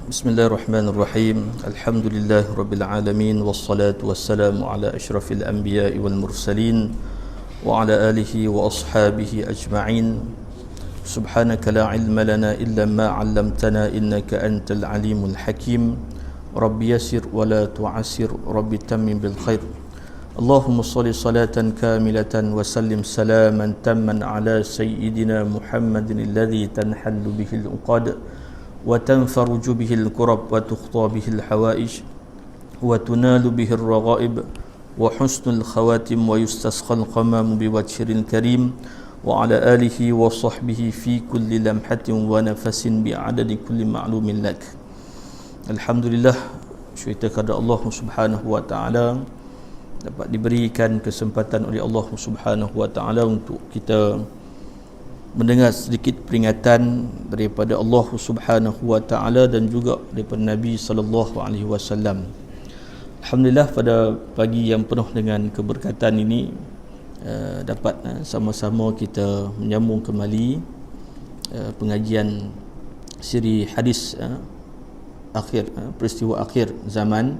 Bismillahirrahmanirrahim. Alhamdulillah rabbil alamin wassalatu wassalamu ala asyrafil anbiya'i wal mursalin wa ala alihi wa ashabihi ajma'in. Subhanaka la ilma lana illa ma 'allamtana innaka antal alimul hakim. Rabbi yassir wa la tu'assir, rabbi tammim bil khair. Allahumma shalli salatan kamilatan wa sallim salaman tamman ala sayyidina Muhammadin alladhi tanhallu bihil uqad وتنفرج به الكرب وتخطى به الحوائج وتنال به الرغائب وحسن الخواتم ويستسقى الغمام بوجهه الكريم وعلى آله وصحبه في كل لمحة ونفس بعدد كل معلوم لك. Alhamdulillah, syukur kepada Allah Subhanahu wa taala dapat diberikan kesempatan oleh Allah Subhanahu wa taala untuk kita mendengar sedikit peringatan daripada Allah Subhanahu wa taala dan juga daripada Nabi sallallahu alaihi wasallam. Alhamdulillah, pada pagi yang penuh dengan keberkatan ini dapat sama-sama kita menyambung kembali pengajian siri hadis akhir peristiwa akhir zaman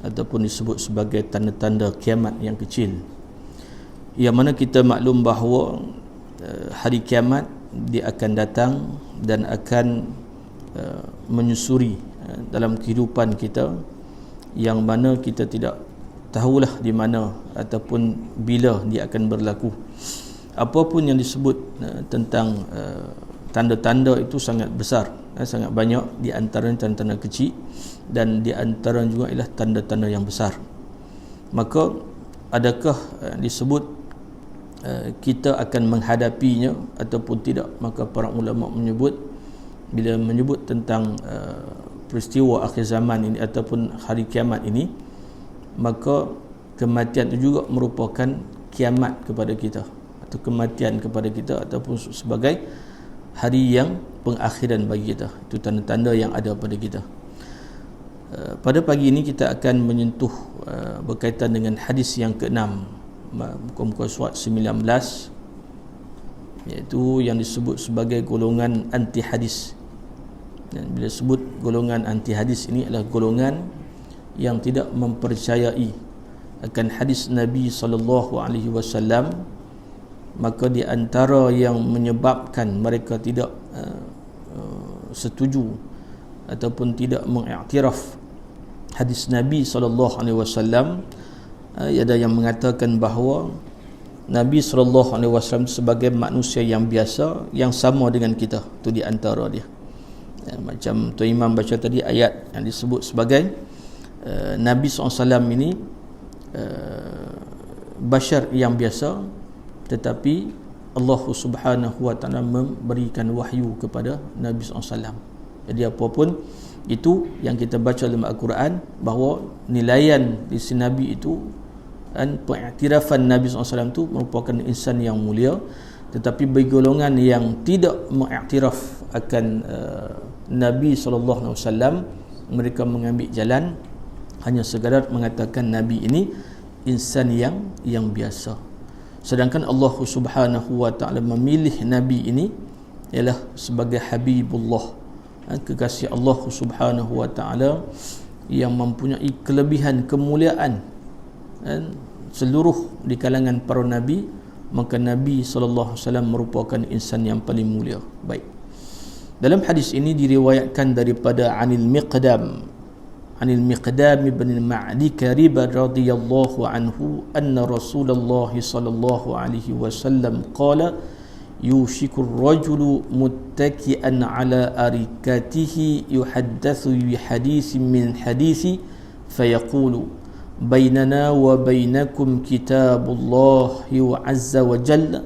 ataupun disebut sebagai tanda-tanda kiamat yang kecil, yang mana kita maklum bahawa hari kiamat dia akan datang dan akan menyusuri dalam kehidupan kita, yang mana kita tidak tahulah di mana ataupun bila dia akan berlaku. Apapun yang disebut tentang tanda-tanda itu sangat besar, sangat banyak. Di antara tanda-tanda kecil dan di antara juga ialah tanda-tanda yang besar. Maka adakah disebut kita akan menghadapinya ataupun tidak? Maka para ulama menyebut, bila menyebut tentang peristiwa akhir zaman ini ataupun hari kiamat ini, maka kematian itu juga merupakan kiamat kepada kita, atau kematian kepada kita, ataupun sebagai hari yang pengakhiran bagi kita. Itu tanda-tanda yang ada pada kita. Pada pagi ini kita akan menyentuh berkaitan dengan hadis yang ke-6, muka-muka surat 19, iaitu yang disebut sebagai golongan anti hadis. Dan bila sebut golongan anti hadis, ini adalah golongan yang tidak mempercayai akan hadis Nabi sallallahu alaihi wasallam. Maka di antara yang menyebabkan mereka tidak setuju ataupun tidak mengiktiraf hadis Nabi sallallahu alaihi wasallam, ada yang mengatakan bahawa Nabi SAW sebagai manusia yang biasa, yang sama dengan kita. Itu di antara dia. Macam Tuan Imam baca tadi ayat yang disebut sebagai Nabi SAW ini bashar yang biasa, tetapi Allah Subhanahu wa ta'ala memberikan wahyu kepada Nabi SAW. Jadi apapun itu yang kita baca dalam Al-Quran, bahawa nilaian di sisi Nabi itu dan pengiktirafan Nabi SAW itu merupakan insan yang mulia. Tetapi bagi golongan yang tidak mengiktiraf akan Nabi SAW, mereka mengambil jalan hanya sekadar mengatakan Nabi ini insan yang biasa. Sedangkan Allah Subhanahu wa ta'ala memilih Nabi ini ialah sebagai Habibullah, kekasih Allah Subhanahu wa ta'ala, yang mempunyai kelebihan kemuliaan seluruh di kalangan para nabi. Maka Nabi SAW merupakan insan yang paling mulia. Baik, dalam hadis ini diriwayatkan daripada Anil Miqdam bin Ma'di Karib radhiyallahu anhu anna Rasulullah sallallahu alaihi wasallam qala yushiku ar-rajulu muttaki'an ala arikatihi yuhaddathu bi hadithin min hadithi fayaqulu bainana wa bainakum kitabullah azza wa jalla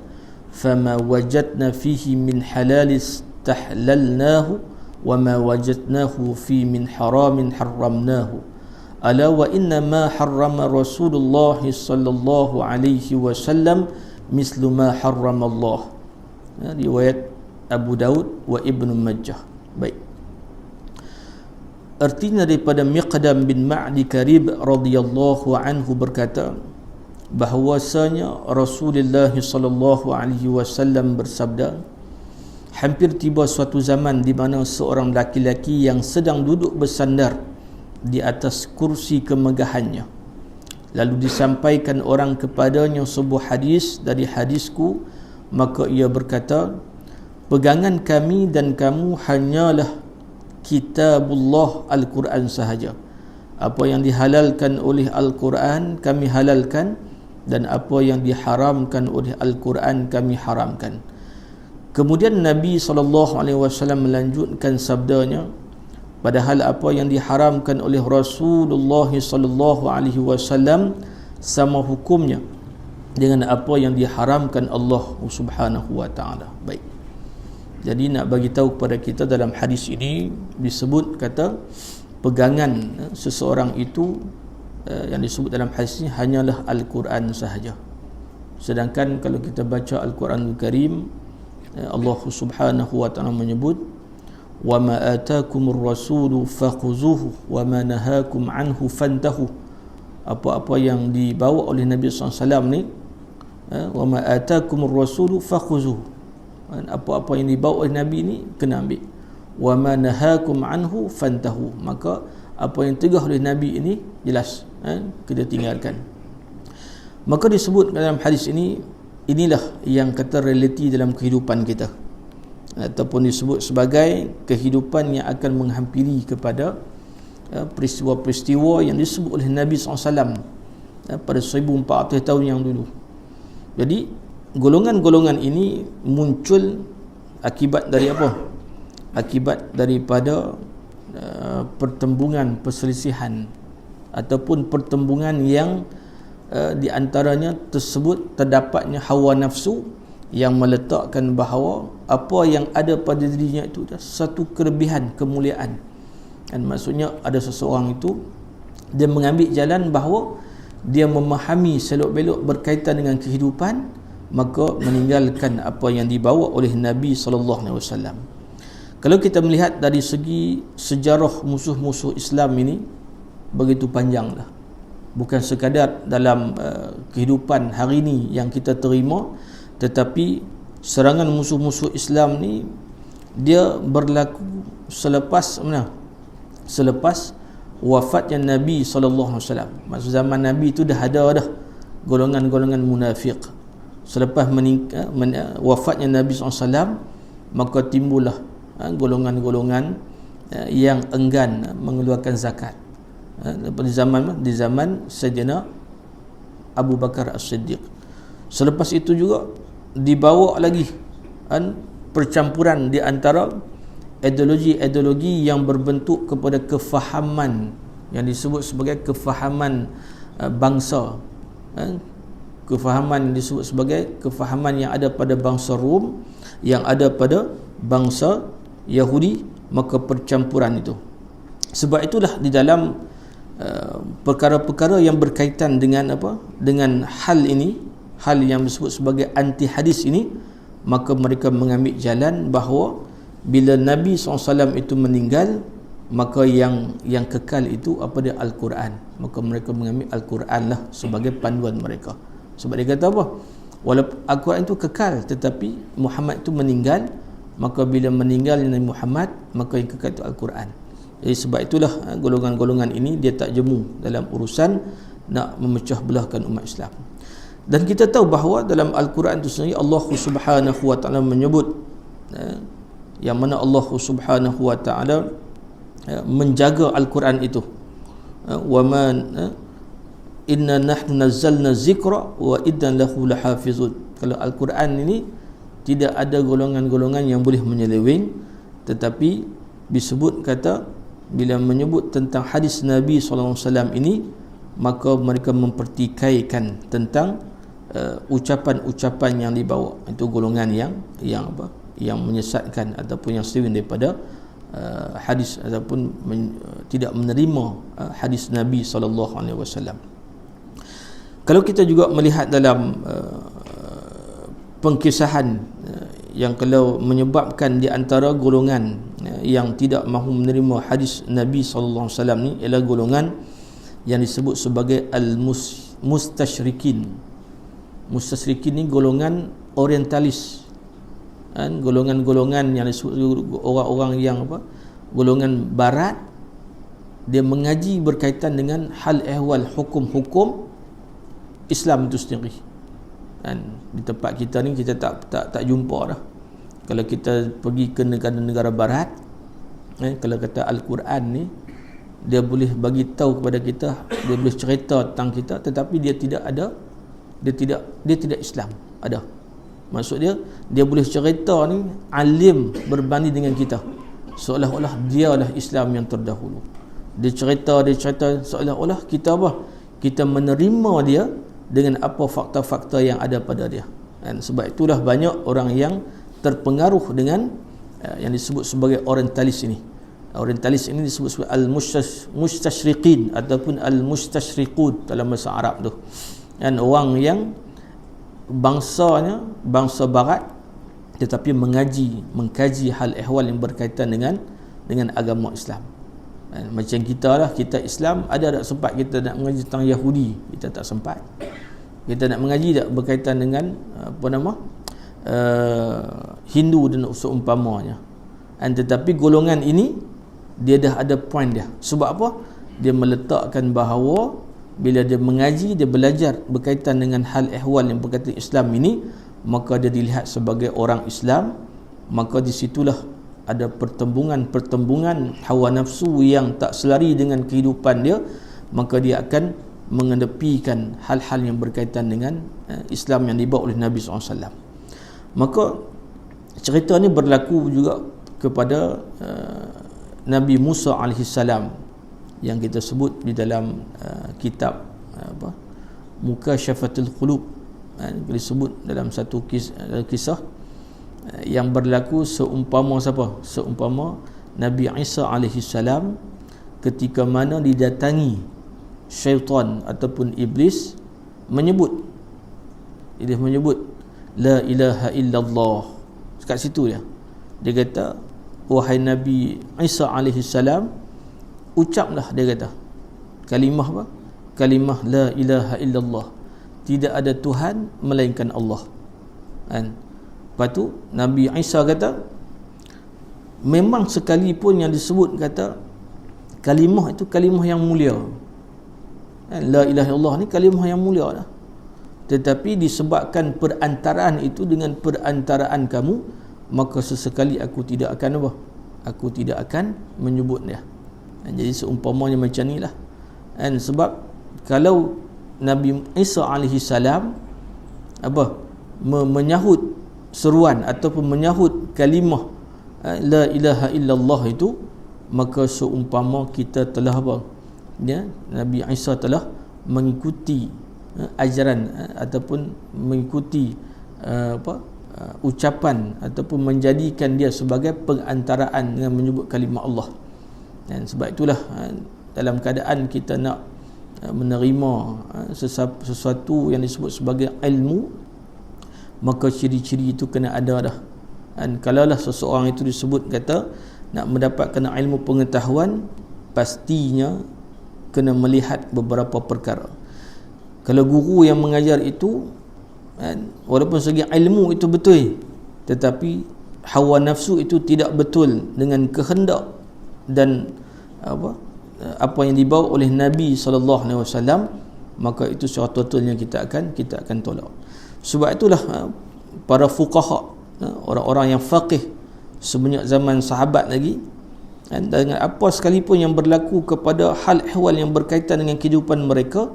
fama wajadna fihi min halal istahlalnahu wa ma wajadnahu fi min haramin harramnahu ala wa inna ma harrama Rasulullah sallallahu alaihi wasallam mislu ma harrama Allah. Riwayat Abu Daud wa Ibnu Majah. Baik, artinya daripada Miqdam bin Ma'di Karib radhiyallahu anhu berkata bahawasanya Rasulullah sallallahu alaihi wasallam bersabda, hampir tiba suatu zaman di mana seorang laki-laki yang sedang duduk bersandar di atas kursi kemegahannya, lalu disampaikan orang kepadanya sebuah hadis dari hadisku, maka ia berkata, pegangan kami dan kamu hanyalah kitabullah, Al-Quran sahaja. Apa yang dihalalkan oleh Al-Quran kami halalkan, dan apa yang diharamkan oleh Al-Quran kami haramkan. Kemudian Nabi SAW melanjutkan sabdanya, padahal apa yang diharamkan oleh Rasulullah SAW sama hukumnya dengan apa yang diharamkan Allah Subhanahu wa taala. Baik. Jadi nak bagi tahu kepada kita, dalam hadis ini disebut kata pegangan seseorang itu yang disebut dalam hadis ini hanyalah Al-Quran sahaja. Sedangkan kalau kita baca Al-Quranul Karim, Allah Subhanahu wa taala menyebut, wa ma atakumur rasulu fakhuzuhu wa ma nahakum anhu fantahu. Apa-apa yang dibawa oleh Nabi SAW ni, wa ma atakumur rasulu fakhuzuhu, apa-apa yang dibawa oleh Nabi ni kena ambil. Wa ma nahakum anhu fantahu, maka apa yang tegah oleh Nabi ini jelas kita tinggalkan. Maka disebut dalam hadis ini, inilah yang kata realiti dalam kehidupan kita, ataupun disebut sebagai kehidupan yang akan menghampiri kepada peristiwa-peristiwa yang disebut oleh Nabi SAW pada 1400 tahun yang dulu. Jadi golongan-golongan ini muncul akibat dari apa? Akibat daripada pertembungan, perselisihan ataupun pertembungan yang di antaranya tersebut terdapatnya hawa nafsu yang meletakkan bahawa apa yang ada pada dirinya itu satu kelebihan, kemuliaan. Dan maksudnya ada seseorang itu dia mengambil jalan bahawa dia memahami selok-belok berkaitan dengan kehidupan, maka meninggalkan apa yang dibawa oleh Nabi SAW. Kalau kita melihat dari segi sejarah musuh-musuh Islam ini, begitu panjanglah. Bukan sekadar dalam kehidupan hari ini yang kita terima, tetapi serangan musuh-musuh Islam ni dia berlaku selepas wafatnya Nabi SAW. Maksud zaman Nabi itu dah ada golongan-golongan munafik. Selepas wafatnya Nabi SAW, maka timbullah golongan-golongan yang enggan mengeluarkan zakat. Di zaman Sayyidina Abu Bakar As-Siddiq. Selepas itu juga dibawa lagi percampuran di antara ideologi-ideologi yang berbentuk kepada kefahaman yang disebut sebagai kefahaman bangsa. Kefahaman yang disebut sebagai kefahaman yang ada pada bangsa Rom, yang ada pada bangsa Yahudi, maka percampuran itu. Sebab itulah di dalam perkara-perkara yang berkaitan dengan dengan hal ini, hal yang disebut sebagai anti hadis ini, maka mereka mengambil jalan bahawa bila Nabi SAW itu meninggal, maka yang kekal itu dia Al-Quran. Maka mereka mengambil Al-Quran lah sebagai panduan mereka. Sebab dia kata apa? Walaupun Al-Quran itu kekal, tetapi Muhammad itu meninggal, maka bila meninggal Nabi Muhammad, maka yang kekal itu Al-Quran. Jadi sebab itulah golongan-golongan ini dia tak jemu dalam urusan nak memecah belahkan umat Islam. Dan kita tahu bahawa dalam Al-Quran itu sendiri Allah Subhanahu wa taala menyebut yang mana Allah Subhanahu wa taala menjaga Al-Quran itu. Wa man inna nahnu nazzalna zikra wa iddan lahu lahafizun. Kalau Al-Quran ini tidak ada golongan-golongan yang boleh menyeleweng, tetapi disebut kata bila menyebut tentang hadis Nabi SAW ini, maka mereka mempertikaikan tentang ucapan-ucapan yang dibawa. Itu golongan yang menyesatkan ataupun yang sering daripada hadis ataupun tidak menerima hadis Nabi SAW. Kalau kita juga melihat dalam pengkisahan yang kalau menyebabkan di antara golongan yang tidak mahu menerima hadis Nabi SAW ni ialah golongan yang disebut sebagai al-mustasyrikin. Mustasyrikin ni golongan orientalis. kan, golongan-golongan yang disebut orang-orang yang apa, golongan barat, dia mengaji berkaitan dengan hal ehwal hukum-hukum Islam itu sendiri. Dan di tempat kita ni kita tak jumpa dah. Kalau kita pergi ke negara-negara barat, kalau kata Al-Quran ni, dia boleh bagi tahu kepada kita, dia boleh cerita tentang kita, tetapi dia tidak ada, dia tidak Islam. Ada. Maksud dia boleh cerita ni alim berbanding dengan kita, seolah-olah dialah Islam yang terdahulu. Dia cerita seolah-olah kita apa? Kita menerima dia dengan apa fakta-fakta yang ada pada dia. Dan sebab itulah banyak orang yang terpengaruh dengan yang disebut sebagai orientalis ini. Orientalis ini disebut sebagai al-mustashriqin ataupun al-mustashriqud dalam bahasa Arab tu. Dan orang yang bangsanya bangsa barat, tetapi mengkaji hal ehwal yang berkaitan dengan agama Islam. Dan macam kita lah, kita Islam, ada tak sempat kita nak mengaji tentang Yahudi? Kita tak sempat. Kita nak mengaji tak berkaitan dengan Hindu dan seumpamanya. Dan tetapi golongan ini dia dah ada point dia. Sebab apa? Dia meletakkan bahawa bila dia mengaji, dia belajar berkaitan dengan hal ehwal yang berkaitan Islam ini, maka dia dilihat sebagai orang Islam. Maka di situlah ada pertembungan hawa nafsu yang tak selari dengan kehidupan dia, maka dia akan mengedepikan hal-hal yang berkaitan dengan Islam yang dibawa oleh Nabi SAW. Maka cerita ni berlaku juga kepada Nabi Musa alaihissalam, yang kita sebut di dalam kitab Mukashafatul Qulub, disebut dalam satu kisah yang berlaku seumpama siapa? Seumpama Nabi Isa alaihissalam ketika mana didatangi syaitan ataupun iblis menyebut la ilaha illallah. Kat situ dia kata, wahai Nabi Isa alaihissalam, ucaplah, dia kata kalimah apa? Kalimah la ilaha illallah, tidak ada Tuhan melainkan Allah. Kan? Lepas tu Nabi Isa kata, memang sekalipun yang disebut kata kalimah itu kalimah yang mulia, la ilaha illallah ni kalimah yang mulia lah, tetapi disebabkan perantaraan itu dengan perantaraan kamu, maka sesekali aku tidak akan menyebut dia. Jadi seumpamanya macam ni lah. Dan sebab kalau Nabi Isa alaihissalam menyahut seruan ataupun menyahut kalimah la ilaha illallah itu, maka seumpama kita telah Nabi Isa telah mengikuti ajaran ataupun mengikuti ucapan ataupun menjadikan dia sebagai pengantaraan dengan menyebut kalimah Allah. Dan sebab itulah dalam keadaan kita nak menerima sesuatu yang disebut sebagai ilmu, maka ciri-ciri itu kena ada dah. Dan kalaulah seseorang itu disebut kata nak mendapatkan ilmu pengetahuan, pastinya kena melihat beberapa perkara. Kalau guru yang mengajar itu, walaupun segi ilmu itu betul, tetapi hawa nafsu itu tidak betul dengan kehendak dan apa yang dibawa oleh Nabi SAW, maka itu secara totalnya kita akan tolak. Sebab itulah para fuqaha, orang-orang yang faqih semenjak zaman sahabat lagi, dengan apa sekalipun yang berlaku kepada hal ehwal yang berkaitan dengan kehidupan mereka,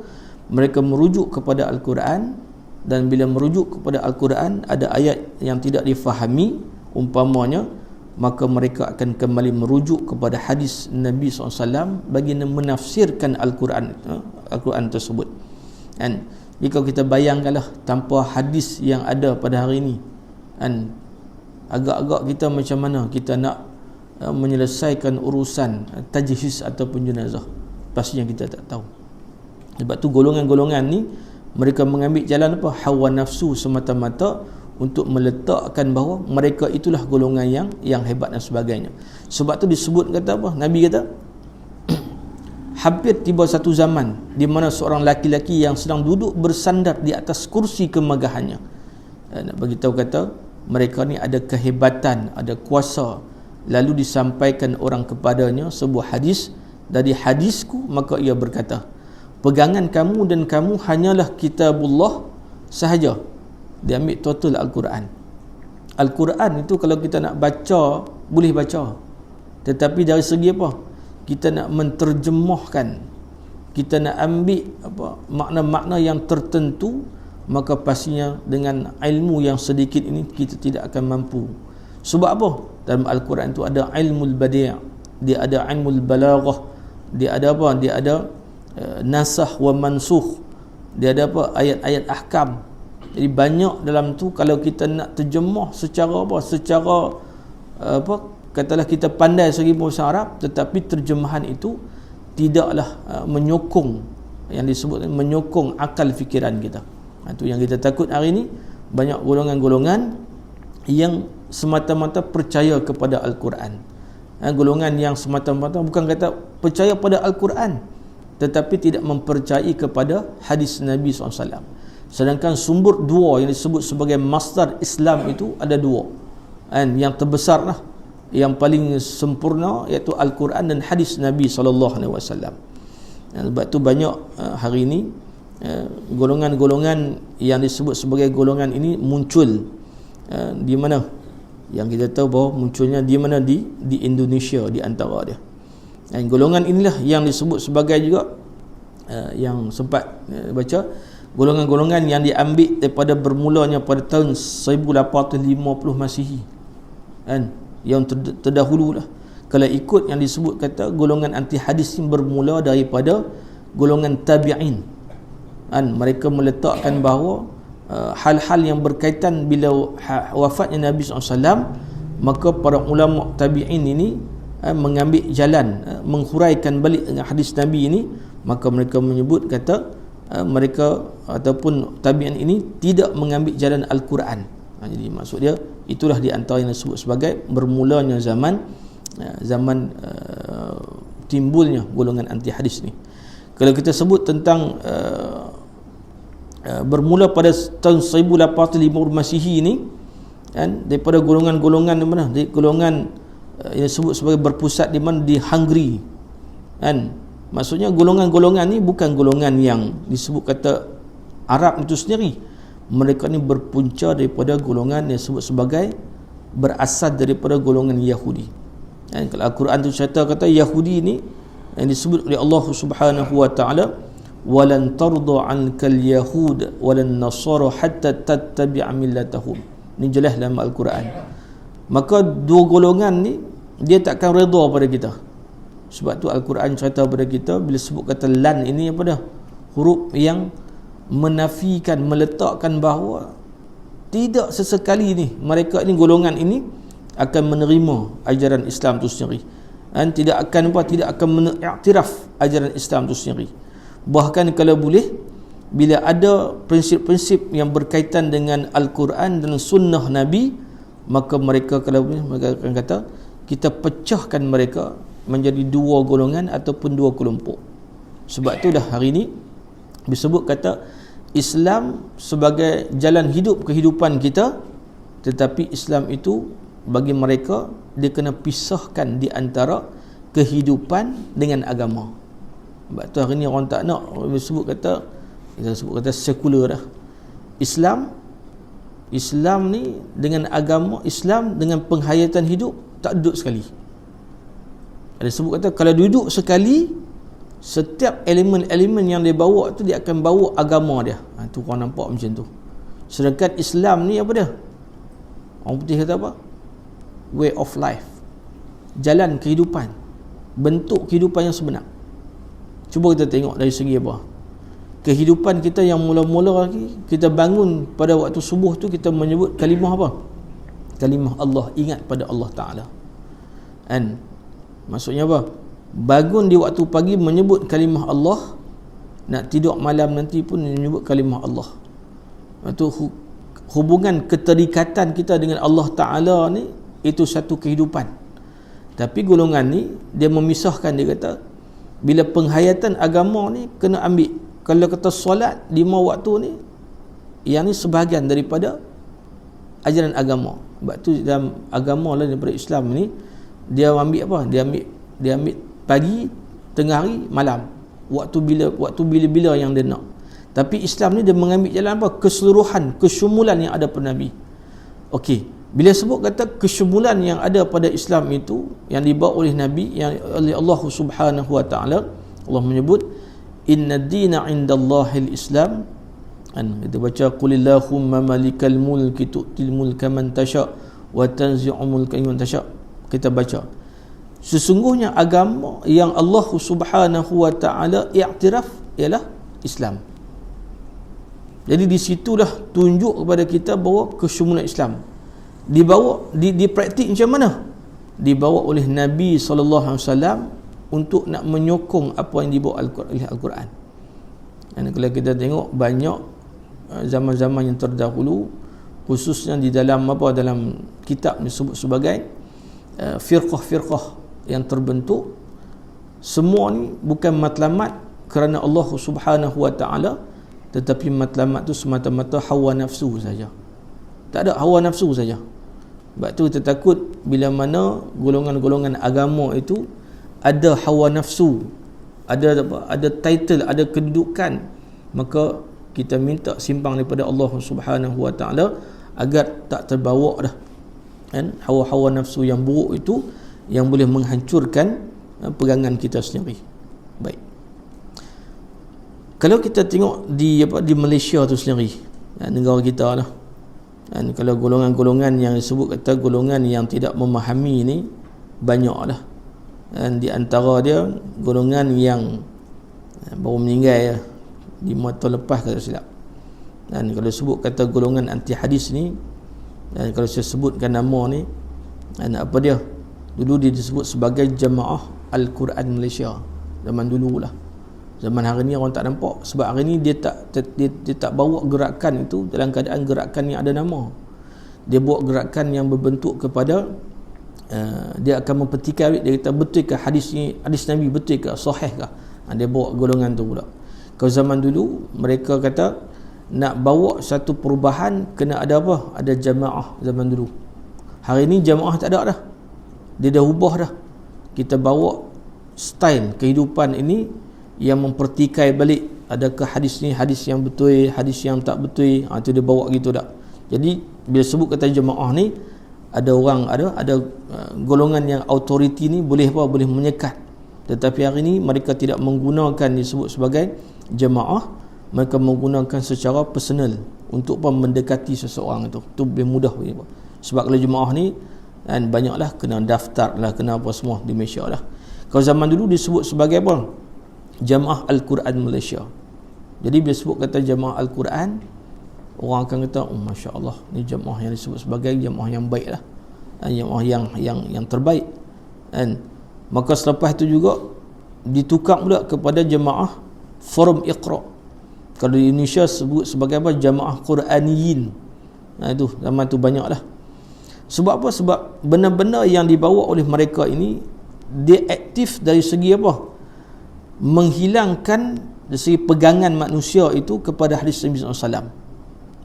mereka merujuk kepada Al-Quran. Dan bila merujuk kepada Al-Quran, ada ayat yang tidak difahami umpamanya, maka mereka akan kembali merujuk kepada hadis Nabi SAW bagi menafsirkan Al-Quran tersebut. Dan jika kita bayangkanlah tanpa hadis yang ada pada hari ini, dan agak-agak kita macam mana kita nak menyelesaikan urusan tajhiz ataupun jenazah, pastinya kita tak tahu. Sebab tu golongan-golongan ni mereka mengambil jalan hawa nafsu semata-mata untuk meletakkan bahawa mereka itulah golongan yang hebat dan sebagainya. Sebab tu disebut kata Nabi kata hampir tiba satu zaman di mana seorang laki-laki yang sedang duduk bersandar di atas kursi kemegahannya. Nak bagi tahu kata mereka ni ada kehebatan, ada kuasa, lalu disampaikan orang kepadanya sebuah hadis, dari hadisku maka ia berkata, pegangan kamu dan kamu hanyalah kitabullah sahaja. Dia ambil total Al-Quran. Al-Quran itu kalau kita nak baca, boleh baca, tetapi dari segi apa? Kita nak menterjemahkan, kita nak ambil makna-makna yang tertentu, maka pastinya dengan ilmu yang sedikit ini kita tidak akan mampu. Sebab apa? Dalam Al-Quran itu ada ilmul badi', dia ada ilmul balaghah, dia ada apa? Dia ada nasakh wa mansukh, dia ada apa? Ayat-ayat ahkam. Jadi banyak dalam tu. Kalau kita nak terjemah secara apa? Secara katalah kita pandai segi bahasa Arab, tetapi terjemahan itu tidaklah menyokong, yang disebut menyokong akal fikiran kita. Itu yang kita takut hari ini. Banyak golongan-golongan yang semata-mata percaya kepada Al-Quran. Golongan yang semata-mata bukan kata percaya pada Al-Quran, tetapi tidak mempercayai kepada hadis Nabi SAW. Sedangkan sumber dua yang disebut sebagai masdar Islam itu ada dua. Yang terbesar lah, yang paling sempurna, iaitu Al-Quran dan hadis Nabi SAW. Sebab tu banyak hari ini golongan-golongan yang disebut sebagai golongan ini muncul di mana? Yang kita tahu bahawa munculnya di mana? Di Indonesia di antara dia. Dan golongan inilah yang disebut sebagai juga yang sempat baca, golongan-golongan yang diambil daripada bermulanya pada tahun 1850 Masihi, kan, yang terdahulu lah. Kalau ikut yang disebut kata golongan anti hadis ini bermula daripada golongan tabi'in, kan, mereka meletakkan bahawa hal-hal yang berkaitan bila wafatnya Nabi SAW, maka para ulama tabi'in ini mengambil jalan menghuraikan balik dengan hadis Nabi ini. Maka mereka menyebut kata mereka ataupun tabi'in ini tidak mengambil jalan Al-Quran. Jadi maksud dia itulah di antara yang disebut sebagai bermulanya zaman timbulnya golongan anti hadis ni. Kalau kita sebut tentang bermula pada tahun 1850 Masihi ini, kan, daripada golongan-golongan di mana? Di golongan yang disebut sebagai berpusat di mana? Di Hungary, kan. Maksudnya golongan-golongan ni bukan golongan yang disebut kata Arab itu sendiri. Mereka ni berpunca daripada golongan yang disebut sebagai berasal daripada golongan Yahudi. Dan kalau Al-Quran itu cerita kata Yahudi ni yang disebut oleh Allah Subhanahu wa taala, walan tarda 'ankal yahud walan nasara hatta tattabi'a millatahum. Ini jelas dalam Al-Quran. Maka dua golongan ni dia takkan redha pada kita. Sebab tu Al-Quran cerita pada kita bila sebut kata lan ini apa dah? Huruf yang menafikan, meletakkan bahawa tidak sesekali ni mereka ni golongan ini akan menerima ajaran Islam itu sendiri, dan tidak akan mengiktiraf ajaran Islam itu sendiri. Bahkan kalau boleh, bila ada prinsip-prinsip yang berkaitan dengan Al-Quran dan sunnah Nabi, maka mereka kalau boleh mereka akan kata kita pecahkan mereka menjadi dua golongan ataupun dua kelompok. Sebab tu dah hari ini disebut kata Islam sebagai jalan hidup kehidupan kita, tetapi Islam itu bagi mereka dia kena pisahkan di antara kehidupan dengan agama. Sebab tu hari ni orang tak nak disebut kata, kita sebut kata sekular dah. Islam ni dengan agama, Islam dengan penghayatan hidup tak duduk sekali. Ada sebut kata kalau duduk sekali, setiap elemen-elemen yang dia bawa tu dia akan bawa agama dia. Tu korang nampak macam tu. Sedangkan Islam ni apa dia? Orang putih kata apa? Way of life, jalan kehidupan, bentuk kehidupan yang sebenar. Cuba kita tengok dari segi apa? Kehidupan kita yang mula-mula lagi, kita bangun pada waktu subuh tu kita menyebut kalimah apa? Kalimah Allah, ingat pada Allah Ta'ala. And maksudnya apa? Bangun di waktu pagi menyebut kalimah Allah, nak tidur malam nanti pun menyebut kalimah Allah. Itu hubungan keterikatan kita dengan Allah Ta'ala ni, itu satu kehidupan. Tapi golongan ni dia memisahkan, dia kata bila penghayatan agama ni kena ambil, kalau kata solat 5 waktu ni, yang ni sebahagian daripada ajaran agama. Sebab tu dalam agama lah daripada Islam ni, dia ambil apa? Dia ambil pagi, tengah hari, malam. Waktu bila yang dia nak. Tapi Islam ni dia mengambil jalan apa? Keseluruhan, kesyumulan yang ada pada Nabi. Okey, bila sebut kata kesyumulan yang ada pada Islam itu yang dibawa oleh Nabi, yang oleh Allah Subhanahu wa taala, Allah menyebut inna ad-dina 'indallahil Islam. Kita baca qulillahumma malikal mulki tu'til mulka man tasha wa tanzi'ul mulka man tasha. Kita baca sesungguhnya agama yang Allah Subhanahu wa taala iktiraf ialah Islam. Jadi di situlah tunjuk kepada kita bahawa kesyumulan Islam dibawa dipraktik macam mana? Dibawa oleh Nabi SAW untuk nak menyokong apa yang dibawa oleh Al-Quran. Dan kalau kita tengok banyak zaman-zaman yang terdahulu, khususnya di dalam kitab disebut sebagai firqah-firqah yang terbentuk, semua ni bukan matlamat kerana Allah Subhanahu wa taala, tetapi matlamat tu semata-mata hawa nafsu saja. Tak ada hawa nafsu saja. Sebab tu kita takut bila mana golongan-golongan agama itu ada hawa nafsu, ada title, ada kedudukan, maka kita minta simpang daripada Allah Subhanahu wa taala agar tak terbawa dah kan hawa-hawa nafsu yang buruk itu yang boleh menghancurkan pegangan kita sendiri. Baik. Kalau kita tengok di Malaysia tu sendiri, negara kita lah, dan kalau golongan-golongan yang disebut kata golongan yang tidak memahami ni banyak lah, dan di antara dia golongan yang baru meninggal 5 tahun lepas kalau silap. Dan kalau sebut kata golongan anti hadis ni, dan kalau saya sebutkan nama ni, dan apa dia, dulu dia disebut sebagai Jamaah Al-Quran Malaysia zaman dulu lah. Zaman hari ni orang tak nampak, sebab hari ni dia tak bawa gerakan itu dalam keadaan gerakan yang ada nama. Dia bawa gerakan yang berbentuk kepada dia akan mempertikai, dia kata betul ke hadis Nabi, betul ke, sahih ke. Dia bawa golongan tu pula. Kalau zaman dulu mereka kata nak bawa satu perubahan kena ada apa? Ada jamaah zaman dulu. Hari ni jamaah tak ada dah. Dia dah ubah dah. Kita bawa style kehidupan ini yang mempertikai balik, adakah hadis ni hadis yang betul, hadis yang tak betul, itu dia bawa gitu dah. Jadi bila sebut kata jemaah ni, ada orang ada golongan yang autoriti ni boleh menyekat, tetapi hari ni mereka tidak menggunakan disebut sebagai jemaah, mereka menggunakan secara personal untuk mendekati seseorang itu lebih mudah. Sebab kalau jemaah ni kan banyaklah kena daftar lah, kena apa semua di Malaysia lah. Kalau zaman dulu disebut sebagai apa? Jamaah Al-Quran Malaysia. Jadi bila sebut kata Jamaah Al-Quran, orang akan kata, oh Masya Allah, ni jamaah yang disebut sebagai jamaah yang baik lah, jamaah yang terbaik. Dan maka selepas itu juga ditukar pula kepada Jamaah Forum Iqra. Kalau di Indonesia sebut sebagai apa? Jamaah Quraniyin. Itu zaman tu banyak lah. Sebab apa? Sebab benda-benda yang dibawa oleh mereka ini, dia aktif dari segi apa? Menghilangkan dari segi pegangan manusia itu kepada hadis Nabi SAW.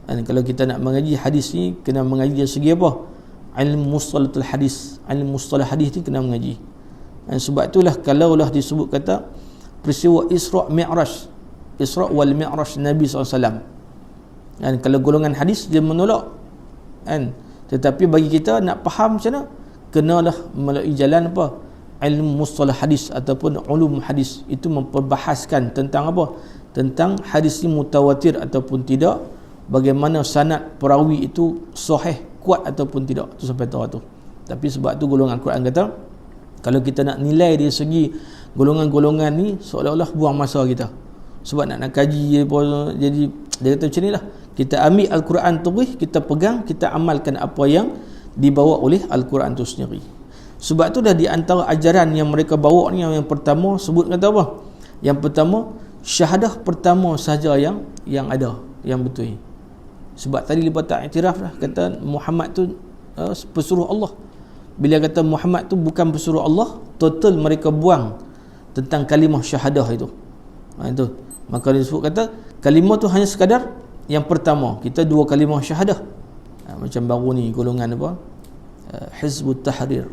Dan kalau kita nak mengaji hadis ni, kena mengaji dari segi apa? Ilmu mustalahul hadis. Ilmu mustalah hadis ni kena mengaji. Dan sebab itulah kalaulah disebut kata peristiwa Isra' Mi'raj, Isra' wal Mi'raj Nabi SAW, dan kalau golongan hadis dia menolak kan, tetapi bagi kita nak faham macam mana, kenalah melalui jalan apa? Ilmu mustalah hadis ataupun ulum hadis. Itu memperbahaskan tentang apa? Tentang hadis ini mutawatir ataupun tidak, bagaimana sanad perawi itu sahih, kuat ataupun tidak. Itu sampai tahu tu. Tapi sebab tu golongan Al-Quran kata, kalau kita nak nilai dari segi golongan-golongan ni, seolah-olah buang masa kita. Sebab nak kaji jadi dia kata macam inilah, kita ambil Al-Quran tu, kita pegang, kita amalkan apa yang dibawa oleh Al-Quran tu sendiri. Sebab tu dah di antara ajaran yang mereka bawa ni, yang pertama sebut kata apa? Yang pertama, syahadah pertama saja yang ada, yang betul. Sebab tadi lepas tak iktiraf lah, kata Muhammad tu pesuruh Allah. Bila kata Muhammad tu bukan pesuruh Allah, total mereka buang tentang kalimah syahadah itu. Itu. Maka dia sebut kata kalimah tu hanya sekadar yang pertama, kita 2 kalimah syahadah. Macam baru ni golongan apa, Hizbut Tahrir,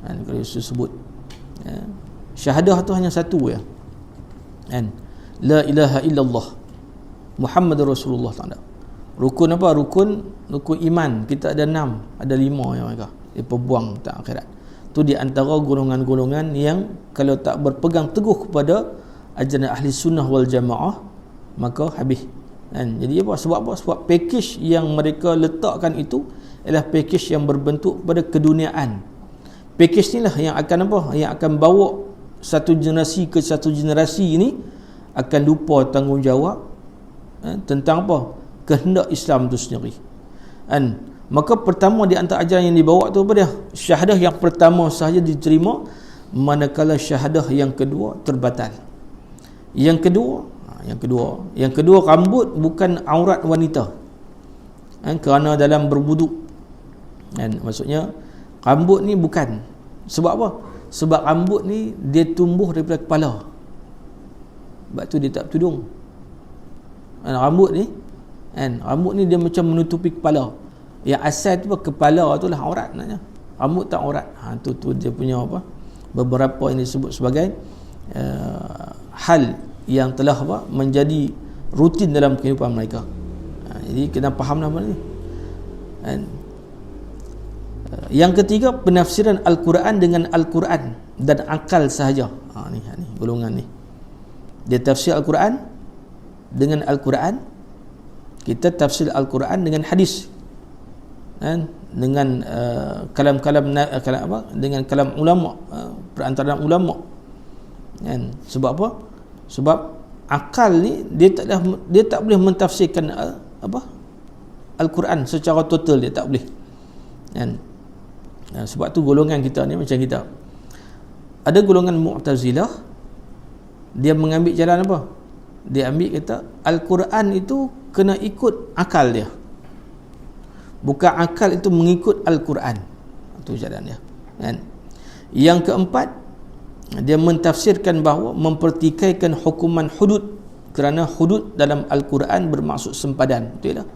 kalau disebut syahadah tu hanya satu ya, kan, la ilaha illallah Muhammadur Rasulullah. Tak ada rukun apa, rukun iman kita ada 6, ada 5 yang mereka dia perbuang tak akhirat. Tu di antara golongan-golongan yang kalau tak berpegang teguh kepada ajaran ahli sunnah wal jamaah maka habis, kan. Jadi apa? Sebab package yang mereka letakkan itu ialah package yang berbentuk pada keduniaan. Package inilah yang akan apa? Yang akan bawa satu generasi ke satu generasi ini akan lupa tanggungjawab tentang apa? Kehendak Islam itu sendiri. Dan maka pertama di antara ajaran yang dibawa tu apa dia? Syahadah yang pertama sahaja diterima, manakala syahadah yang kedua terbatal. Yang kedua rambut bukan aurat wanita. Kerana dalam berwuduk, maksudnya rambut ni bukan. Sebab apa? Sebab rambut ni dia tumbuh daripada kepala. Sebab tu dia tak tudung. Rambut ni dia macam menutupi kepala. Yang asal tu apa? Kepala tu lah aurat naknya. Rambut tak aurat. Tu dia punya apa? Beberapa yang disebut sebagai hal yang telah apa? Menjadi rutin dalam kehidupan mereka. Jadi kena fahamlah benda ni. Yang ketiga, penafsiran Al-Quran dengan Al-Quran dan akal sahaja. Ni golongan ni. Dia tafsir Al-Quran dengan Al-Quran, kita tafsir Al-Quran dengan hadis, dengan kalam-kalam dengan kalam ulama, perantaraan ulama. Sebab apa? Sebab akal ni dia tak boleh mentafsirkan Al-Quran secara total, dia tak boleh. Sebab tu golongan kita ni macam kita. Ada golongan Mu'tazilah, dia mengambil jalan apa? Dia ambil kata Al-Quran itu kena ikut akal dia, bukan akal itu mengikut Al-Quran. Itu jalan dia. Yang keempat, dia mentafsirkan bahawa mempertikaikan hukuman hudud, kerana hudud dalam Al-Quran bermaksud sempadan. Betul tak?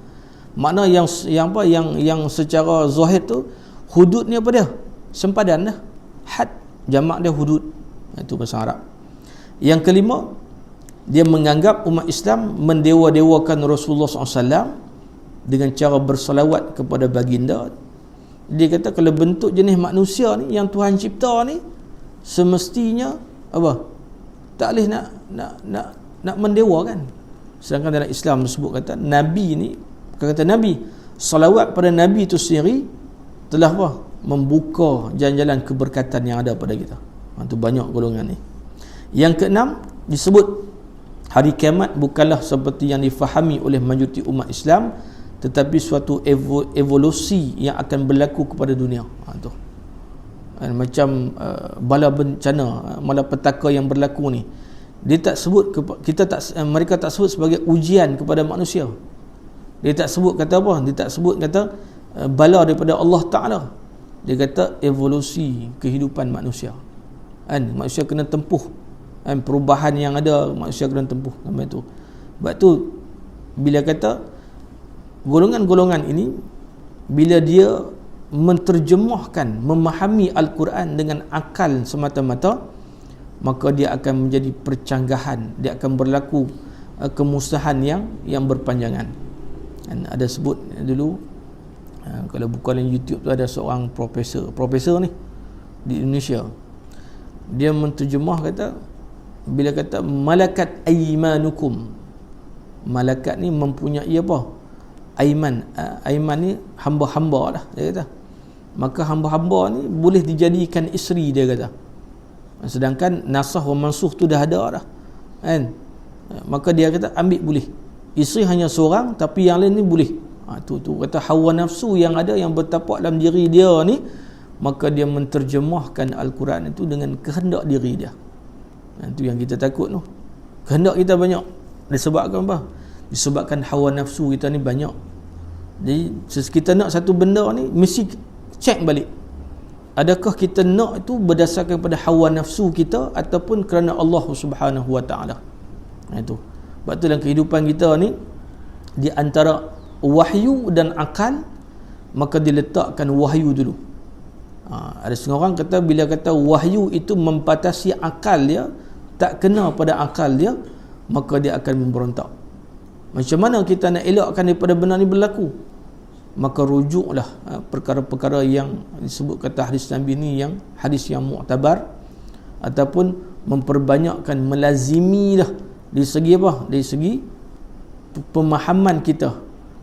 Makna yang secara zahir tu hudud ni apa dia? Sempadan dah. Had, jamak dia hudud. Itu bahasa Arab. Yang kelima, dia menganggap umat Islam mendewa-dewakan Rasulullah SAW dengan cara bersalawat kepada baginda. Dia kata kalau bentuk jenis manusia ni yang Tuhan cipta ni, semestinya apa? Tak boleh nak mendewakan. Sedangkan dalam Islam disebut kata Nabi ni, kata Nabi, salawat pada Nabi itu sendiri telah apa? Membuka jalan-jalan keberkatan yang ada pada kita. Itu banyak golongan ni. Yang keenam, disebut hari kiamat bukanlah seperti yang difahami oleh majoriti umat Islam, tetapi suatu evolusi yang akan berlaku kepada dunia. Tu. Macam bala bencana, malapetaka yang berlaku ni, dia tak sebut, mereka tak sebut sebagai ujian kepada manusia. Dia tak sebut kata apa? Dia tak sebut kata bala daripada Allah Ta'ala. Dia kata evolusi kehidupan manusia. Manusia kena tempuh. Perubahan yang ada, manusia kena tempuh. Sampai tu. Sebab tu, bila kata golongan-golongan ini, bila dia menterjemahkan, memahami Al-Quran dengan akal semata-mata, maka dia akan menjadi percanggahan, dia akan berlaku kemusnahan yang berpanjangan. Dan ada sebut dulu, kalau buka dalam YouTube tu ada seorang profesor ni di Indonesia, dia menterjemah kata, bila kata malakat aymanukum, malakat ni mempunyai apa? Aiman ni hamba-hamba lah, dia kata. Maka hamba-hamba ni boleh dijadikan isteri, dia kata. Sedangkan nasah wa mansuh tu dah ada dah, kan? Maka dia kata ambil boleh, isteri hanya seorang, tapi yang lain ni boleh. Tu kata hawa nafsu yang ada, yang bertapak dalam diri dia ni, maka dia menterjemahkan Al-Quran itu dengan kehendak diri dia. Itu yang kita takut tu. Kehendak kita banyak. Disebabkan apa? Disebabkan hawa nafsu kita ni banyak. Jadi kita nak satu benda ni, mesti cek balik, adakah kita nak itu berdasarkan pada hawa nafsu kita ataupun kerana Allah Subhanahu Wa Ta'ala. Itu. Sebab tu dalam kehidupan kita ni, di antara wahyu dan akal, maka diletakkan wahyu dulu. Ada setengah orang kata bila kata wahyu itu membatasi akal dia, tak kena pada akal dia, maka dia akan memberontak. Macam mana kita nak elakkan daripada benda ni berlaku? Maka rujuklah perkara-perkara yang disebut kata hadis Nabi ni, yang hadis yang muktabar, ataupun memperbanyakkan, melazimilah dari segi apa? Dari segi pemahaman kita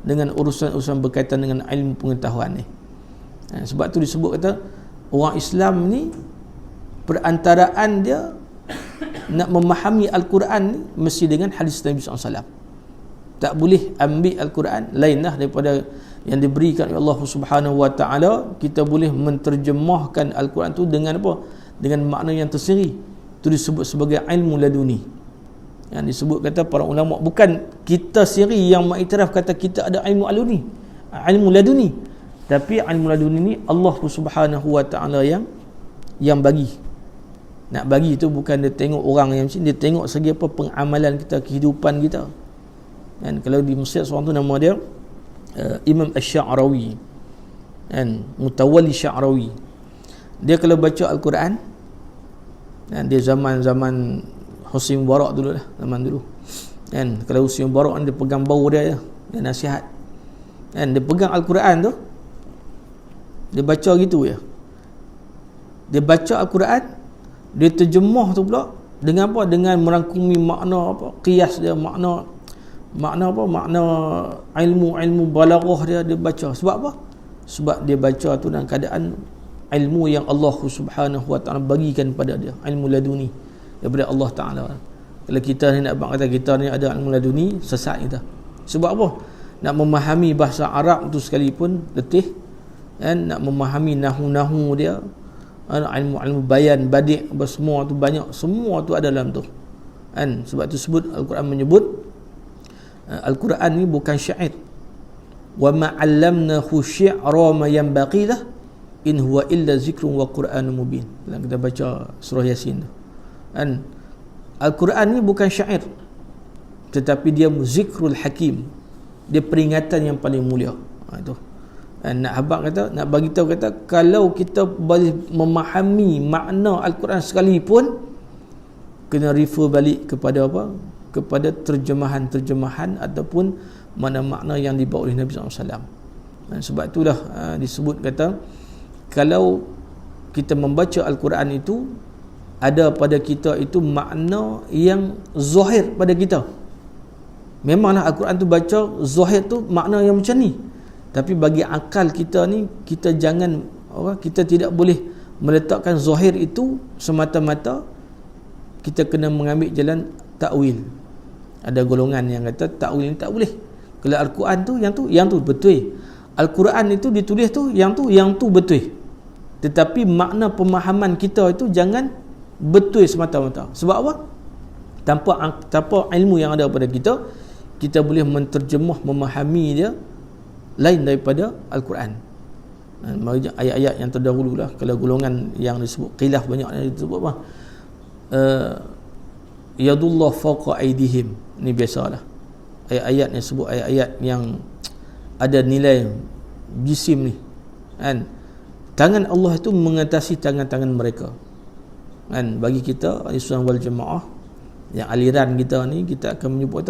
dengan urusan-urusan berkaitan dengan ilmu pengetahuan ni. Sebab tu disebut kata orang Islam ni perantaraan dia nak memahami Al-Quran ni mesti dengan hadis Nabi SAW. Tak boleh ambil Al-Quran lainlah daripada yang diberikan oleh Allah Subhanahu Wa Taala. Kita boleh menterjemahkan Al-Quran tu dengan apa? Dengan makna yang tersendiri. Itu disebut sebagai ilmu laduni. Yang disebut kata para ulama, bukan kita sendiri yang mengiktiraf kata kita ada ilmu laduni, tapi ilmu laduni ni Allah Subhanahu Wa Taala yang bagi. Nak bagi tu bukan dia tengok orang yang macam, dia tengok segi apa pengamalan kita, kehidupan kita. Dan kalau di Mesir seorang tu nama dia Imam Asy-Sya'rawi, dan Mutawalli Sya'rawi. Dia kalau baca Al-Quran, dan dia zaman Husni Mubarak dulu lah, zaman dulu. Dan kalau Husni Mubarak dia pegang bau dia nasihat. Dan dia pegang Al-Quran tu, dia baca gitu ya. Dia baca Al-Quran, dia terjemah tu pula dengan apa? Dengan merangkumi makna apa? Qiyas dia, makna apa? Makna ilmu balaghah dia baca. Sebab apa? Sebab dia baca tu dalam keadaan ilmu yang Allah Subhanahu Wa Taala bagikan pada dia, ilmu laduni daripada Allah Taala. Kalau kita ni nak kata kita ni ada ilmu laduni, sesat kita. Sebab apa? Nak memahami bahasa Arab tu sekalipun letih, kan? Nak memahami nahu dia, ilmu bayan, badi', semua tu banyak, semua tu ada dalam tu, kan? Sebab tu sebut Al-Quran menyebut Al-Quran ni bukan syair. Wa ma 'allamnahu syi'ra ma yanbaghi lah in huwa illa zikrun wa Qur'anun mubin. Kalau kita baca surah Yasin tu, kan? Al-Quran ni bukan syair, tetapi dia zikrul hakim, dia peringatan yang paling mulia. Itu. Dan nak habaq kata, nak bagi tahu kata, kalau kita boleh memahami makna Al-Quran sekalipun, kena refer balik kepada apa? Kepada terjemahan ataupun makna-makna yang dibawa oleh Nabi SAW. Dan sebab itulah disebut kata, kalau kita membaca Al-Quran itu, ada pada kita itu makna yang zahir pada kita. Memanglah Al-Quran tu baca zahir tu makna yang macam ni, tapi bagi akal kita ni, kita jangan kita tidak boleh meletakkan zahir itu semata-mata. Kita kena mengambil jalan takwil. Ada golongan yang kata takwil ni tak boleh. Kalau Al-Quran tu yang tu betul. Al-Quran itu ditulis tu yang tu betul. Tetapi makna pemahaman kita itu jangan betul semata-mata. Sebab apa? Tanpa ilmu yang ada pada kita, kita boleh menterjemah, memahami dia lain daripada Al-Quran. Ayat-ayat yang terdahulu lah, kalau golongan yang disebut khilaf banyak yang disebut apa? Yadullah fawqa aydihim. Ni biasalah. Ayat-ayat yang sebut ayat-ayat yang ada nilai jisim ni, kan? Tangan Allah itu mengatasi tangan-tangan mereka, kan? Bagi kita Ahlussunnah wal Jamaah, yang aliran kita ni, kita akan menyebut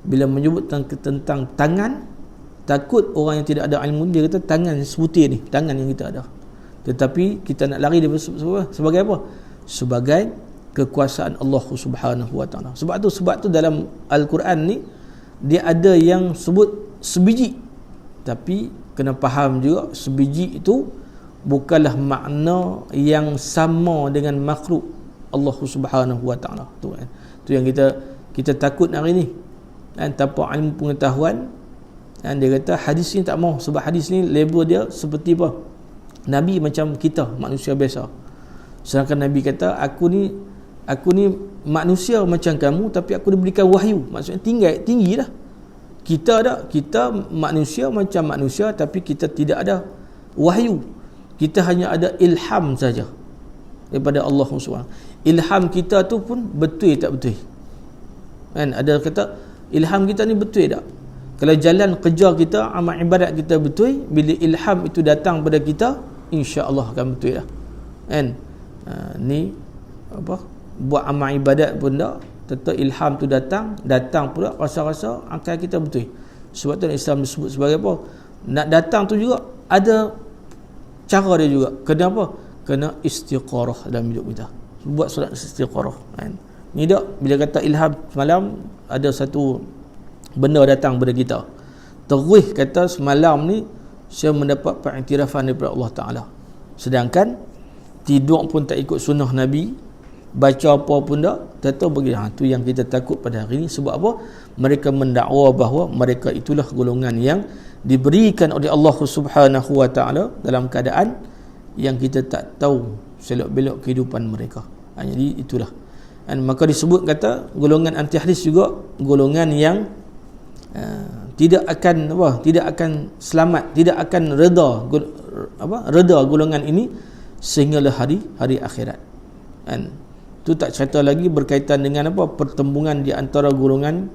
bila menyebut tentang tangan, takut orang yang tidak ada ilmu, dia kata tangan sebutir ni, tangan yang kita ada. Tetapi kita nak lari daripada sebagai apa? Sebagai kekuasaan Allah Subhanahu Wa Taala. Sebab tu dalam Al-Quran ni dia ada yang sebut sebiji, tapi kena faham juga sebiji itu bukanlah makna yang sama dengan makhluk Allah Subhanahu Wa Taala. Tu kan, tu yang kita takut hari ni, kan? Tanpa ilmu pengetahuan, dan dia kata hadis ni tak mau, sebab hadis ni label dia seperti apa? Nabi macam kita, manusia biasa. Sedangkan Nabi kata aku ni manusia macam kamu, tapi aku diberikan wahyu. Maksudnya tinggi dah. Kita manusia macam manusia, tapi kita tidak ada wahyu. Kita hanya ada ilham saja daripada Allah SWT. Ilham kita tu pun betul tak betul, kan? Ada kata ilham kita ni betul tak? Kalau jalan kerja kita, amal ibadat kita betul, bila ilham itu datang pada kita, insya-Allah akan betul lah. Kan? Ni apa? Buat amal ibadat pun tak, tetap ilham tu datang pula rasa-rasa akal kita betul. Sebab tu Islam disebut sebagai apa? Nak datang tu juga ada cara dia juga. Kenapa? Kena istiqarah dalam hidup kita. Buat solat istiqarah. Kan? Ni tak, bila kata ilham semalam, ada satu benda datang pada kita. Terus kata semalam ni saya mendapat pengiktirafan daripada Allah Ta'ala. Sedangkan tidur pun tak ikut sunnah Nabi, baca apa pun tak, tetap pergi. Tu yang kita takut pada hari ini. Sebab apa? Mereka mendakwa bahawa mereka itulah golongan yang diberikan oleh Allah Subhanahu Wa Ta'ala dalam keadaan yang kita tak tahu selok-belok kehidupan mereka. Jadi itulah. Dan maka disebut kata golongan anti hadis juga golongan yang tidak akan selamat, tidak akan reda golongan ini sehinggalah hari akhirat. Kan? Tu tak cerita lagi berkaitan dengan apa? Pertembungan di antara golongan,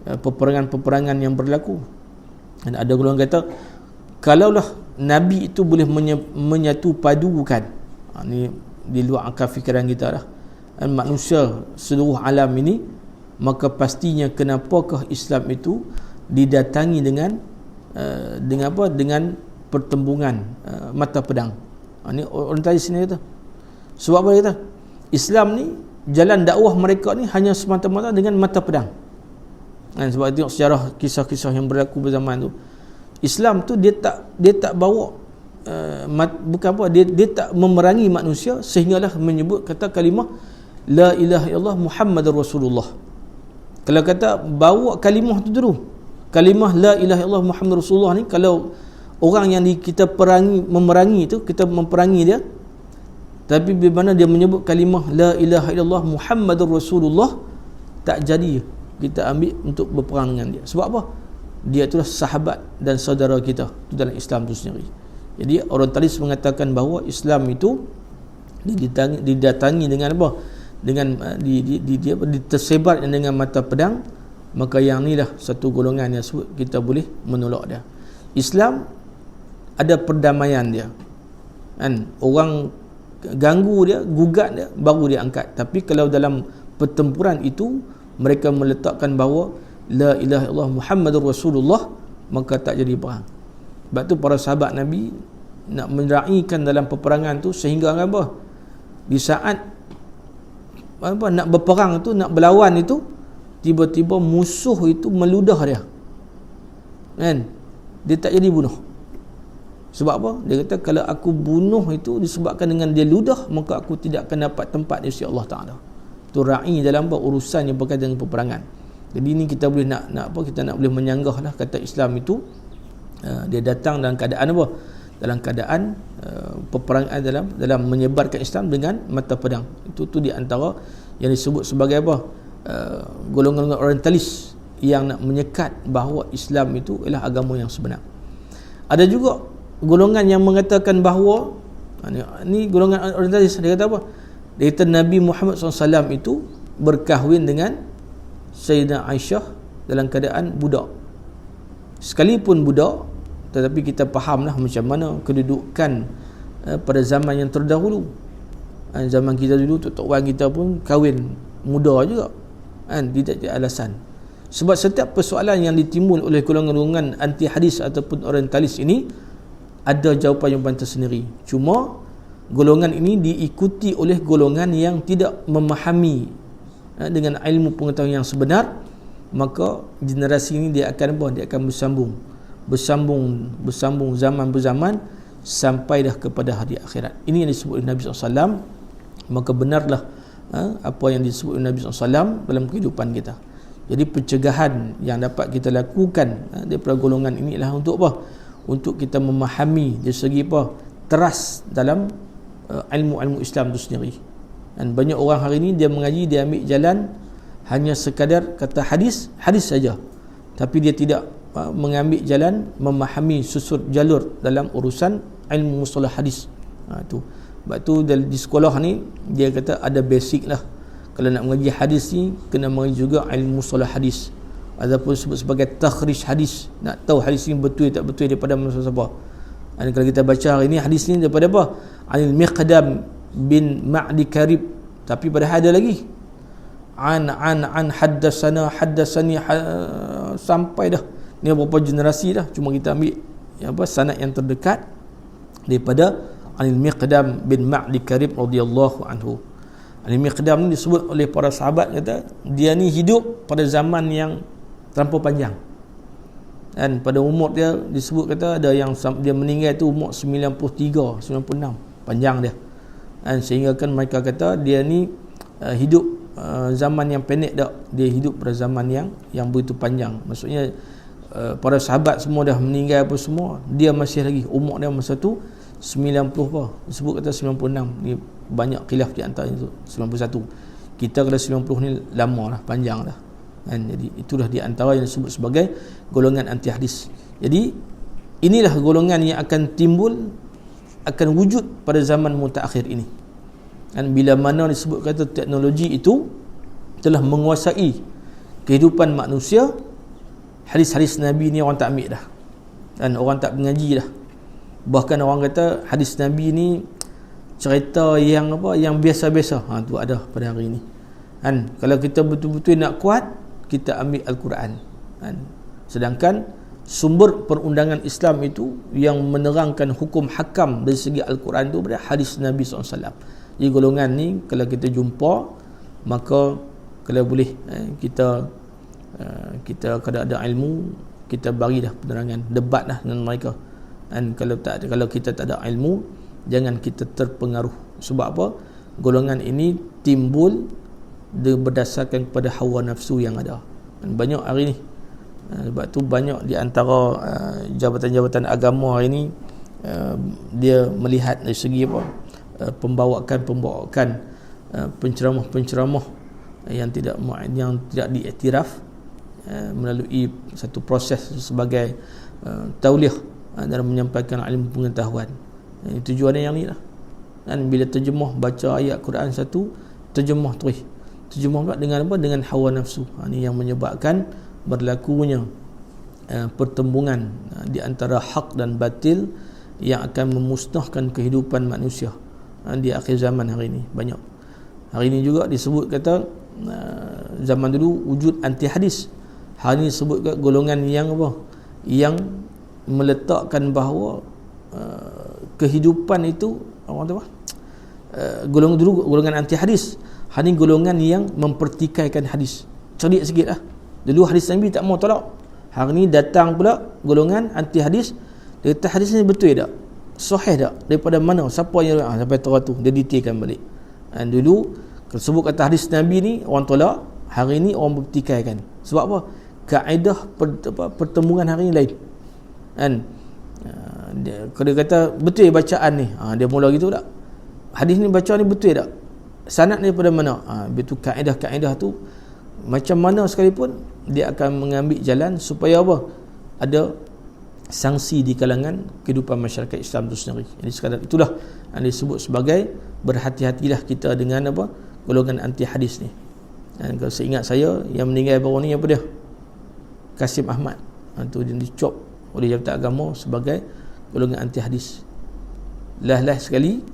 peperangan-peperangan yang berlaku. Dan ada golongan kata kalaulah Nabi itu boleh menyatu padukan, ni di luar akal fikiran kita lah, dan manusia seluruh alam ini, maka pastinya kenapakah Islam itu didatangi dengan pertembungan mata pedang. Ni orang tadi sini kata. Sebab apa kata? Islam ni jalan dakwah mereka ni hanya semata-mata dengan mata pedang. Sebab tengok sejarah kisah-kisah yang berlaku berzaman tu, Islam tu dia tak bawa bukan apa, dia tak memerangi manusia sehinggalah menyebut kata kalimah la ilaha illallah Muhammadur Rasulullah. Kalau kata bawa kalimah tu dulu, kalimah la ilaha illallah Muhammadur Rasulullah ni, kalau orang yang kita memerangi tu, kita memperangi dia, tapi bila mana dia menyebut kalimah la ilaha illallah Muhammadur Rasulullah, tak jadi kita ambil untuk berperang dengan dia. Sebab apa? Dia itulah sahabat dan saudara kita itu dalam Islam itu sendiri. Jadi orientalis mengatakan bahawa Islam itu didatangi dengan apa? Dengan tersebar dengan mata pedang. Maka yang inilah satu golongan yang kita boleh menolak dia. Islam ada perdamaian dia. Kan? Orang ganggu dia, gugat dia, baru dia angkat. Tapi kalau dalam pertempuran itu mereka meletakkan bahawa la ilaha illallah Muhammadur Rasulullah, maka tak jadi perang. Sebab tu para sahabat Nabi nak meraihkan dalam peperangan tu sehingga apa? Di saat nak berperang tu, nak berlawan itu, tiba-tiba musuh itu meludah dia. Kan? Dia tak jadi bunuh. Sebab apa? Dia kata kalau aku bunuh itu disebabkan dengan dia ludah, maka aku tidak akan dapat tempat di sisi Allah Ta'ala. Itu ra'i dalam urusan yang berkaitan dengan peperangan. Jadi ini kita boleh kita nak boleh menyanggah lah kata Islam itu dia datang dalam keadaan apa? Dalam keadaan peperangan, dalam menyebarkan Islam dengan mata pedang. Itu di antara yang disebut sebagai apa? Golongan orientalis yang nak menyekat bahawa Islam itu ialah agama yang sebenar. Ada juga golongan yang mengatakan bahawa ni golongan orientalis, dia kata apa? Dia kata Nabi Muhammad SAW itu berkahwin dengan Sayyidah Aisyah dalam keadaan budak. Sekalipun budak, tetapi kita fahamlah macam mana kedudukan pada zaman yang terdahulu. Zaman kita dulu, tok wan kita pun kahwin muda juga. Tidak ada alasan. Sebab setiap persoalan yang ditimbul oleh golongan-golongan anti hadis ataupun orientalis ini ada jawapan-jawapan tersendiri. Cuma golongan ini diikuti oleh golongan yang tidak memahami dengan ilmu pengetahuan yang sebenar, maka generasi ini dia akan apa? Dia akan bersambung zaman berzaman sampai dah kepada hari akhirat. Ini yang disebut oleh Nabi SAW. Maka benarlah apa yang disebut oleh Nabi SAW dalam kehidupan kita. Jadi pencegahan yang dapat kita lakukan daripada golongan ini adalah untuk apa? Untuk kita memahami dari segi apa? Teras dalam ilmu-ilmu Islam itu sendiri. Dan banyak orang hari ini dia mengaji, dia ambil jalan hanya sekadar kata hadis saja, tapi dia tidak mengambil jalan memahami susur jalur dalam urusan ilmu mustalah hadis. Itu sebab tu di sekolah ni dia kata ada basic lah. Kalau nak mengaji hadis ni kena mengaji juga ilmu mustalah hadis. ataupun sebut sebagai takhrij hadis, nak tahu hadis ini betul tak betul daripada mana siapa. Dan kalau kita baca hari ini, hadis ni daripada apa? Anil Miqdam bin Ma'di Karib, tapi pada ada lagi an haddatsani sampai dah ni berapa generasi dah, cuma kita ambil sanad yang terdekat daripada Anil Miqdam bin Ma'di Karib radhiyallahu anhu. Anil Miqdam ni disebut oleh para sahabat, kata dia ni hidup pada zaman yang terlampau panjang, dan pada umur dia disebut, kata ada yang dia meninggal tu umur 93, 96, panjang dia. Dan sehingga kan mereka kata dia ni hidup zaman yang pendek tak, dia hidup pada zaman yang begitu panjang. Maksudnya para sahabat semua dah meninggal apa semua, dia masih lagi umur dia masa tu 90 apa, disebut kata 96. Ni banyak khilaf di antara itu 91. Kita kata 90 ni lama lah, panjang lah kan. Jadi itulah di antara yang disebut sebagai golongan anti hadis. Jadi inilah golongan yang akan timbul, akan wujud pada zaman mutaakhir ini. Dan bila mana disebut kata teknologi itu telah menguasai kehidupan manusia, hadis-hadis Nabi ni orang tak ambil dah, dan orang tak mengaji dah. Bahkan orang kata hadis Nabi ni cerita yang yang biasa-biasa. Tu ada pada hari ini kan. Kalau kita betul-betul nak kuat, kita ambil Al-Quran kan. Sedangkan sumber perundangan Islam itu yang menerangkan hukum hakam dari segi Al-Quran itu pada hadis Nabi SAW. Jadi golongan ni kalau kita jumpa, maka kalau boleh kita kalau ada ilmu, kita bagi dah penerangan, debat dah dengan mereka. Dan kalau kita tak ada ilmu, jangan kita terpengaruh. Sebab apa? Golongan ini timbul berdasarkan kepada hawa nafsu yang ada. Dan banyak hari ni, sebab tu banyak di antara jabatan-jabatan agama hari ni, dia melihat dari segi pembawakan penceramah yang tidak diiktiraf melalui satu proses sebagai tauliah dalam menyampaikan ilmu pengetahuan. Tujuannya yang ni lah. Dan bila terjemah, baca ayat Quran satu, terjemah terus, terjemah pula dengan apa? Dengan hawa nafsu. Ini yang menyebabkan berlakunya pertembungan di antara hak dan batil yang akan memusnahkan kehidupan manusia di akhir zaman hari ini. Banyak hari ini juga disebut kata zaman dulu wujud anti hadis. Hari ini disebut golongan yang yang meletakkan bahawa kehidupan itu orang tu golongan dulu golongan anti hadis. Hari ini golongan yang mempertikaikan hadis. Cerdik sikit lah. Dulu hadis Nabi tak mau tolak. Hari ini datang pula golongan anti hadis. Dia kata hadis ni betul tak? Sahih tak? Daripada mana? Siapa yang sampai tahu tu? Dia detailkan balik. Dan dulu kalau sebut kata hadis Nabi ni orang tolak, hari ni orang bertikaikan. Sebab apa? Kaedah pertembungan hari ni lain. Dan kalau dia kata betul bacaan ni, dia mula gitu tak? Hadis ni baca ni betul tak? Sanad ni daripada mana? Betul kaedah-kaedah tu macam mana sekalipun dia akan mengambil jalan supaya apa? Ada sanksi di kalangan kehidupan masyarakat Islam itu sendiri. Jadi sekadar itulah yang disebut sebagai berhati-hatilah kita dengan apa? Golongan anti hadis ni. Dan kalau seingat saya yang meninggal baru ni apa dia? Kasim Ahmad. Itu dia dicop oleh Jabatan Agama sebagai golongan anti hadis. Lah sekali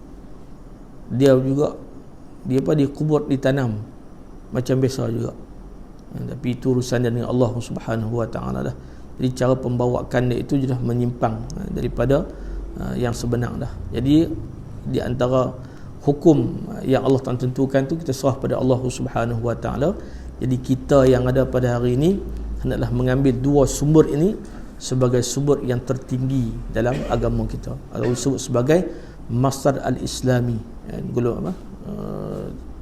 dia juga dikubur, ditanam macam biasa juga. Tapi itu urusan dia dengan Allah Subhanahu Wa Taala dah. Jadi cara pembawakan dia itu sudah menyimpang daripada yang sebenar dah. Jadi di antara hukum yang Allah tentukan tu kita serah pada Allah Subhanahu Wa Taala. Jadi kita yang ada pada hari ini hendaklah mengambil dua sumber ini sebagai sumber yang tertinggi dalam agama kita. Atau disebut sebagai masdar al-islami,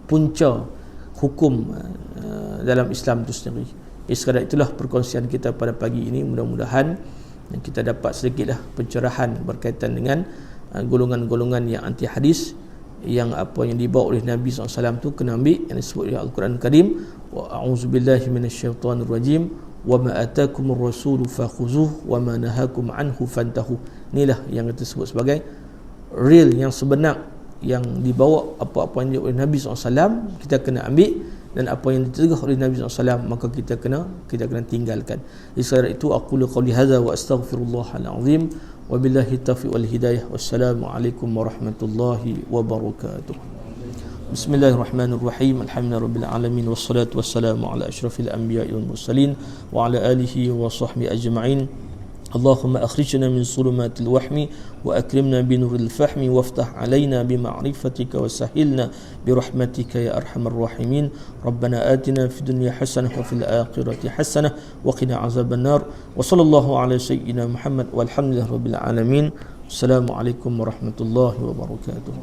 punca hukum dalam Islam itu sendiri. Sekadar itulah perkongsian kita pada pagi ini. Mudah-mudahan kita dapat sedikitlah pencerahan berkaitan dengan golongan-golongan yang anti hadis, yang apa yang dibawa oleh Nabi SAW tu kena ambil, yang disebut oleh Al-Quran Karim, wa a'udzubillahi minasyaitanirrajim, wa ma atakumur rasulu fakhuzuh wa ma nahakum anhu fantahu. Inilah yang kita sebut sebagai real, yang sebenar, yang dibawa apa-apa yang oleh Nabi SAW kita kena ambil, dan apa yang dicegah oleh Nabi SAW, maka kita kena tinggalkan. Disebab itu aqulu qawli hadza wa astaghfirullahal azim wa billahi taufiq wal hidayah. Wassalamualaikum warahmatullahi wabarakatuh. Bismillahirrahmanirrahim. Alhamdulillahirabbil alamin wassalatu wassalamu ala asyrafil anbiya'i wal mursalin wa ala alihi wa sahbihi ajma'in. اللهم أخرجنا من ظلمات الوهم وأكرمنا بنور الفهم وافتح علينا بمعرفتك وسهلنا برحمتك يا أرحم الراحمين. ربنا آتنا في الدنيا حسنة وفي الآخرة حسنة وقنا عذاب النار. وصلى الله على سيدنا محمد والحمد لله رب العالمين. السلام عليكم ورحمة الله وبركاته.